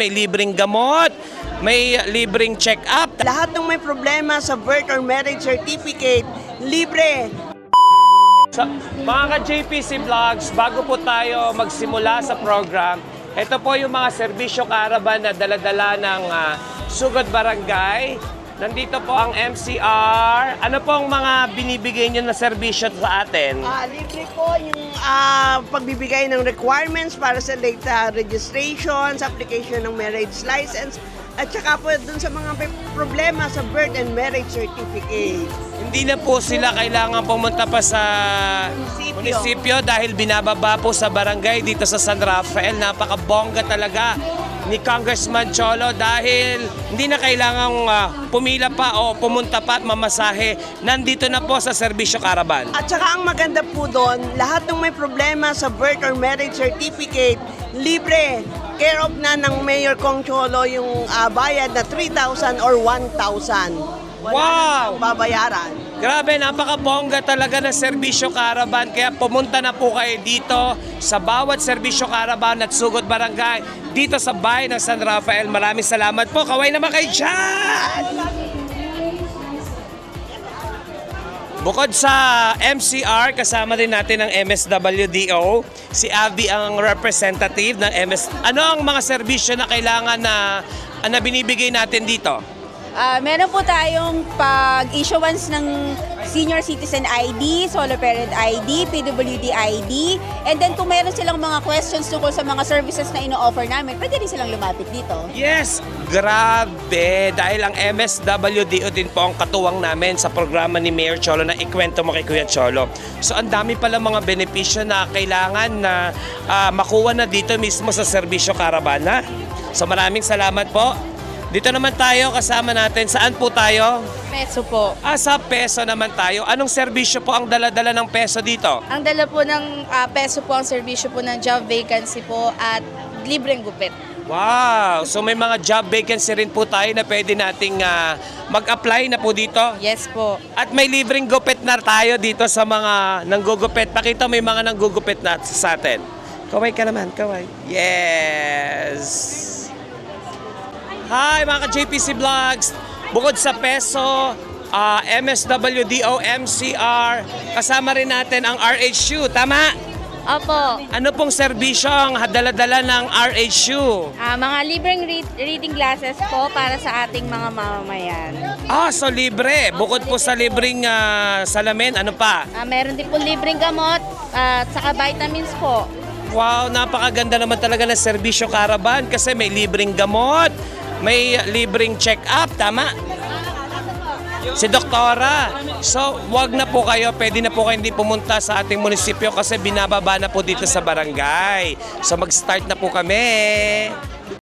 may libreng gamot, may libreng check-up. Lahat ng may problema sa birth or marriage certificate, libre. So, mga ka-JPC Vlogs, bago po tayo magsimula sa program, ito po yung mga serbisyo caravan na dala-dala ng Sugod Barangay. Nandito po ang MCR. Ano po ang mga binibigay nyo na serbisyo sa atin? Libre po yung pagbibigay ng requirements para sa data registration, sa application ng marriage license, at saka po dun sa mga may problema sa birth and marriage certificate. Hindi na po sila kailangan pumunta pa sa munisipyo dahil binababa po sa barangay dito sa San Rafael. Napakabongga talaga ni Congressman Cholo dahil hindi na kailangang pumila pa o pumunta pa at mamasahe. Nandito na po sa Serbisyo Caravan. At saka ang maganda po doon, lahat ng may problema sa birth or marriage certificate, libre. Care of na ng Mayor Kong Cholo yung bayad na 3,000 or 1,000. Wow! Babayaran. Grabe, napakabongga talaga ng Serbisyo Caravan. Kaya pumunta na po kayo dito sa bawat Serbisyo Caravan at Sugod Barangay dito sa bayan ng San Rafael. Maraming salamat po. Kaway naman kayo dyan! Bukod sa MCR, kasama din natin ang MSWDO. Si Abby ang representative ng MS. Ano ang mga serbisyo na kailangan na binibigay natin dito? Meron po tayong pag-issuance ng Senior Citizen ID, Solo Parent ID, PWD ID, and then kung meron silang mga questions tungkol sa mga services na ino-offer namin, pwede rin silang lumapit dito. Yes! Grabe! Dahil ang MSWDO din po ang katuwang namin sa programa ni Mayor Cholo na ikwento mo kay Kuya Cholo. So ang dami pala mga benepisyo na kailangan na makuha na dito mismo sa Serbisyo Caravana. So maraming salamat po. Dito naman tayo, kasama natin. Saan po tayo? Peso po. Sa Peso naman tayo. Anong serbisyo po ang dala-dala ng Peso dito? Ang dala po ng Peso po ang servisyo po ng job vacancy po at libreng gupit. Wow! So may mga job vacancy rin po tayo na pwede nating mag-apply na po dito? Yes po. At may libreng gupit na tayo dito sa mga nanggugupit. Pakita may mga nanggugupit na sa atin. Kaway ka naman, kaway. Yes! Hi mga ka-JPC Vlogs! Bukod sa Peso, MSWDO, MCR, kasama rin natin ang RHU, tama? Opo. Ano pong serbisyo ang dala-dala ng RHU? Mga libreng reading glasses po para sa ating mga mamamayan. So libre. Bukod po sa libreng salamin, ano pa? Meron din po libreng gamot at saka vitamins po. Wow, napakaganda naman talaga ng Serbisyo Caravan kasi may libreng gamot, may libreng check-up, tama? Si Doktora. So, wag na po kayo, pwede na po kayo hindi pumunta sa ating munisipyo kasi binababa na po dito sa barangay. So, mag-start na po kami.